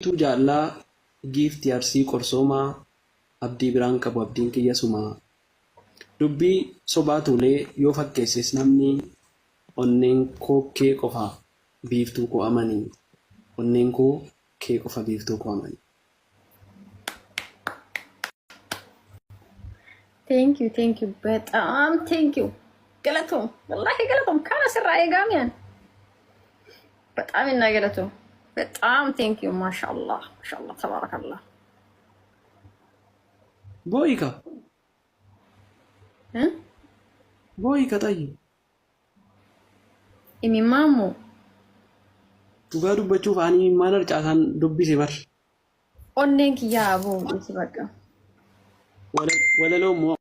Tu jala gift yarsi korsoma abdi birang qabu abdiin kiyya suma dubbii sobaa tulee yoo fakkeesses namni onneen koo kee qofa biiftuu koo amanii onneen koo kee qofa biiftuu koo amanii. Thank you. በጣም thank you. ገለቶም والله ገለቶም ካና ስራ የጋሚያን በጣም እና ገለቶም በጣም thank you. ማሻአላህ ተባረከላህ። ቦይካ ጣይ ኢሚማሙ ቱጋ ዱበቹፍ አኒ ማነር ጫታን ዱቢሴ በር ኦኔን ኪያቡ ይስበቃ ወለለው ሞ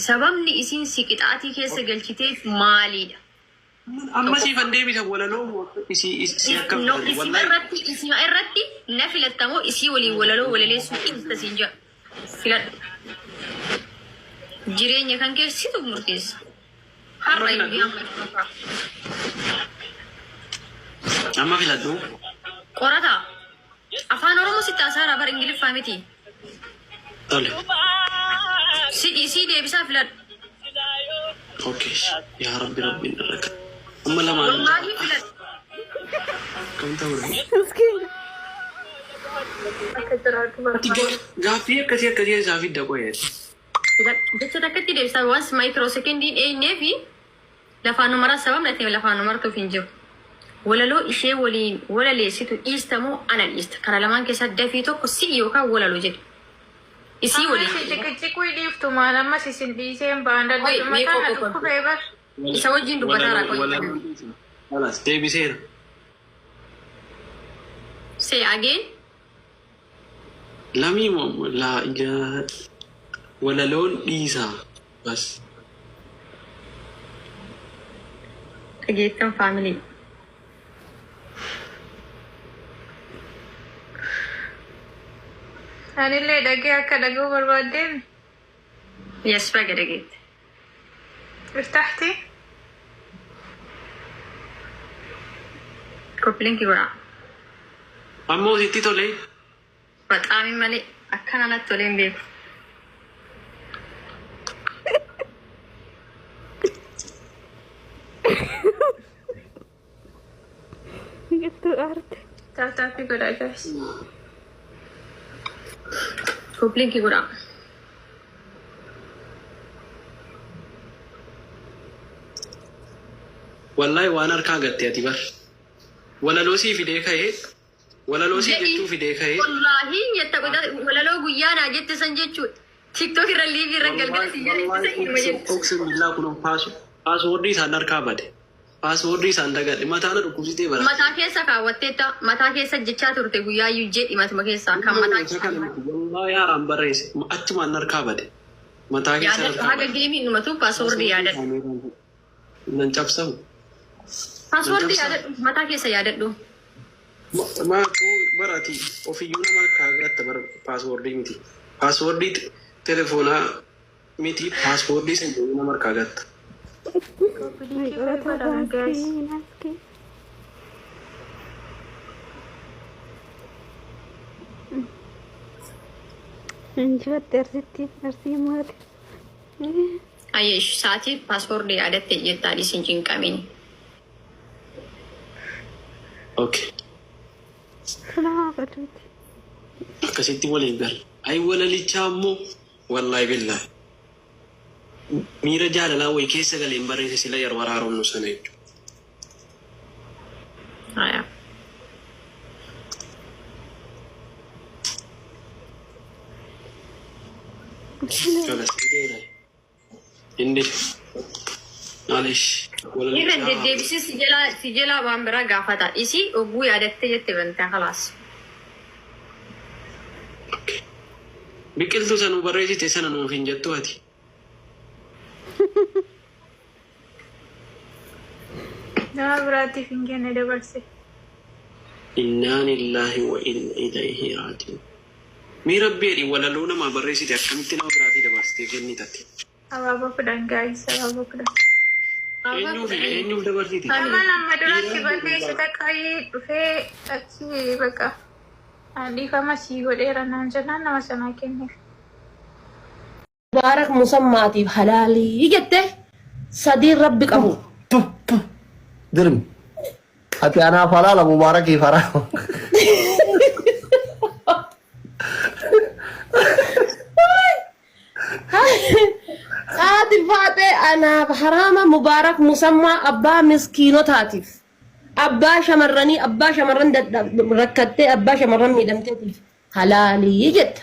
sababni isin siqixaatii keessa galchiteef maalidha? amma si fandee bisa walaloo isi akka wallahi isi irratti na filattamo isi wali walaloo walaleessu inta sinja filadhu jireenya kan keessatu murteessa har'a amma filadhu qorata afaan oromoo sitti asaara bar ingiliffaa miti tole isi deebisa filadhu. اوكي يا ربي نرك اما لما والله filadhu كم تقول غافيه كثير زافي دقويه jecha takkatti deebisa once microsecondin eenyeefi lafaan numara sabab latee lafaan numartuuf hin jiru walaloo ishee waliin walaleessitu dhiistamoo ana dhiista kana lamaan keessaa dafii tokko si yookaan walaloo jedhe isii waliin dhiiftu maal amma sisin dhiiseen baanda isa wajjin dubbataara خلاص deebiseera say again lamii la walaloon dhiisa bas dhageettan family anillee dhagee akka dhaguu barbaadeen yes baga dhageette irtaxti koplinki godha ammoo sitti tolee baxaami malee akkana natti tolee hin beeku gitu arte tapi godha guys koplinki godha wallahi waan harkaa gattee ati bar walaloo sii fidee ka'ee walaloo sii jechuu fidee ka'ee wallahi yetta walaloo guyyaa naa jette san jechuudha tiktok irra liivii irra galgala si jedhe oksii billaa kun paaswoordii isaan harkaa bade paaswoordii isaan dagadhe mataana dhukkubsitee bara mataa keessa kaawwatteetta mataa keessa jechaa turte guyyaayyuu jedhi matuma keessaa kan mataa keessa wallahi yaaraan barreesse achumaan harkaa bade mataa keessa harkaa haga geemii dhumatu paaswoordii yaadadhu nan cabsamu paaswoordii yaadadhu mataa keessa yaadadhu maafu barati ofiyyuu nama harkaa gatta bara paaswoordii miti paaswoordii telefoonaa miti paaswoordii san nama harkaa gatta ayesh saati paaswoordii yaadatte jettaa isin cinqamini okay akkasitti waliin gal ay walalichaa ammoo wallahi billahi miira jaalalaa way keessa galeen barreesse sila yeroo waraaromnu sana jechuudha. aya inni maalish irra deddeebisi si jalaa waan biraa gaafata isi oguu yaadatte jette bantaa khalaas biqiltuu sanuu barreessite sana nuuf hin jettu ati nama biraatiif hin kenne dabarse innaa lillahi wa inna ilayhi raaji'uun mii rabbeedhi walaloo namaa barreessite akkamitti nama biraatii dabarsitee kennitatti abaaboo kudhan gaayis abaaboo kudhan eenyuuf dabarsite nama duratti barreessite qayyii dhufee achi baqa Andi kama si godera nanjana nama sana kenne. مبارك مسماتي حلالي يجته صديق ربك أبو درم أتي أنا فلا مبارك فرا هذه فاتي أنا بحرامة مبارك مسمى أبا مسكينو تاتيف أبا شمرني أبا شمرن ركدتي أبا شمرن ميدمتي حلالي يجت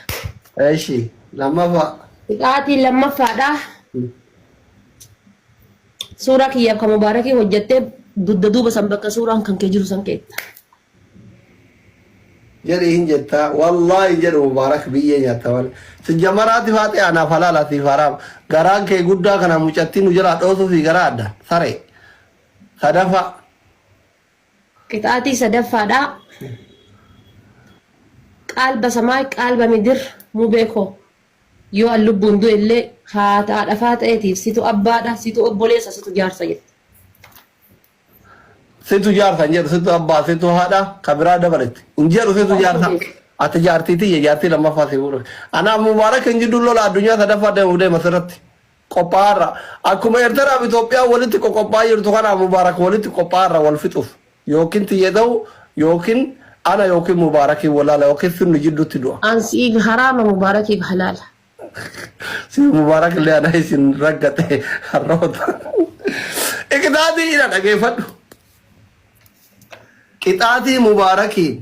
إيشي لما فا قاتي لما فادا سورة كياب كمباركي وجدت دودو بسمبك سورة كان كجرو سنكيت جري هنجتا والله جرو مبارك بيه نياتا وال سجمرات فاتي أنا فلا لا تفرام غران كي غدا كنا مجتين وجرا دوسو في غرادا سري صدفا قطعتي صدفا دا قلب سماي قلب مدر مو بيكو يو اللبون دو اللي هاتا دفات ايتيف سيتو أبادا سيتو أبوليسا سيتو جارسا جت سيتو جارتا نجر سيتو أبا سيتو هذا كبرا دبلت نجر سيتو جارتا أتجارتي تي جارتي لما فاسي بقول أنا مبارك إنجي دولو لا الدنيا صدفا ده وده مسرت كوبارا أكو ما يرترى بتوبيا ولتي كوبايا يرتقانا مبارك ولتي كوبارا والفتوف يوكين تيجدو يوكين أنا يوكين مبارك ولا لا يوكين سن جدو تدوا أنسيق حرام مباركي بحلال سي مبارك اللي أنا يسين رجعته الروض إكتادي إلى كيفت كتادي مباركي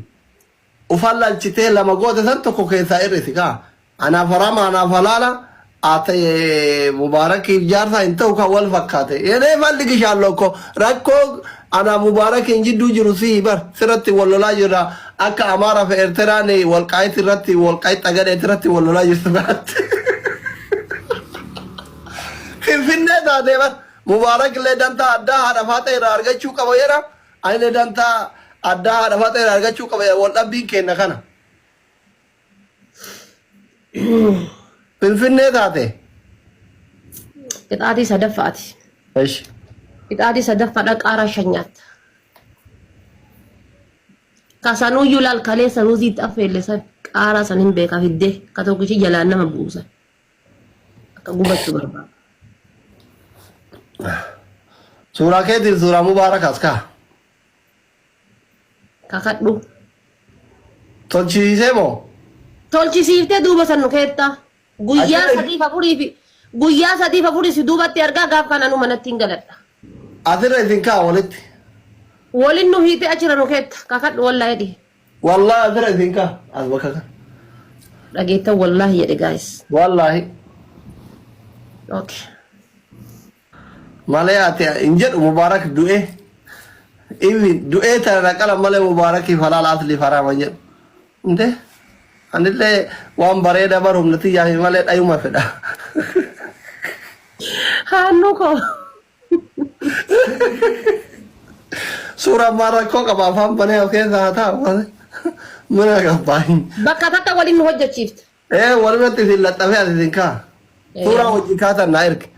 وفلا الشتاء لما قلت سنتو كوكيسا إرسكا أنا فرام أنا فلالا أتى مباركي جارسا إنتو كأول فكاتة يعني فالك شالوكو ركو أنا مبارك إنجي دوجي روسي بر سرتي والله جرا أكا أمارا في إرتراني والقايت رتي والقايت أجر إرترتي والله جسمات في النهاية ده مبارك لدانتا أدا هذا فاتي رارجع شو كبيرة أي لدانتا أدا هذا فاتي رارجع شو كبيرة والله بين كنا خنا في النهاية ده قطعتي صدفاتي إيش قطعتي صدفات قارا شنيات كاسانو يولال كالي سنوزي تأفل لسا قارا سنين بيكا في الده كتوكشي جلانا مبوسا كقوبة بربا سورة كده سورة مبارك أسكا كاكادو تلشي سيمو tolchisiiftee duuba san nu keetta guyyaa sadii fuudhii si duubatti argaa gaaf kananu manatti hin galadha. أثر إذن كا ولد Waliin nu hiite achira nu keetta kakadhu wallahi jedhi. والله أثر إذن كا أذبكك Dhageetta wallahi jedhe guys. والله Okay. مالي إنجر مبارك دوئه إيوه دوئه ترى نقل مالي مبارك فلا لا أصلي فرا مجد إنت أنت ليه وام بريدة برهم نتيجة مالي أيوم فدا Haanu ko. سورة مرة كوكا ما فهم بني أوكي ذاتا منا كباين Bakka takka waliin nu hojjechiifte. إيه والله تفي لا تفي أذن كا سورة وجيكاتا نايرك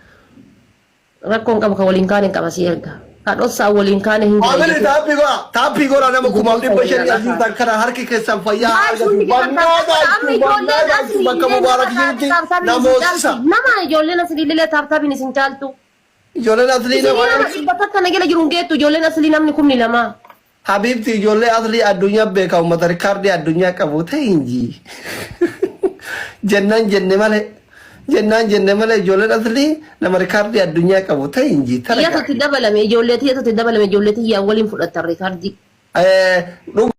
Rakkoon qabu ka waliin kaane qaba si erga. Ka dhossaa waliin kaane hin أمري تابي قول أنا مكمل دي بشري أزيز تكرر هركي كسم فيا بكم مبارك جنتي ناموسا Nama ijoolleen asii illee taaptaabiin isin caaltu. جولين أصلي Bakka kana gala jiruun geettu ijoolleen asii namni kumni lama. حبيبتي جولي أصلي الدنيا بيكا ومتر كاردي الدنيا كابوته إنجي جنان ماله جولي أصلي لما كاردي الدنيا كابوته إنجي Iyyaatu itti dabalame ijoolleetii iyyaatu itti dabalame ijoolleetii yaa waliin fudhatta riikaardii.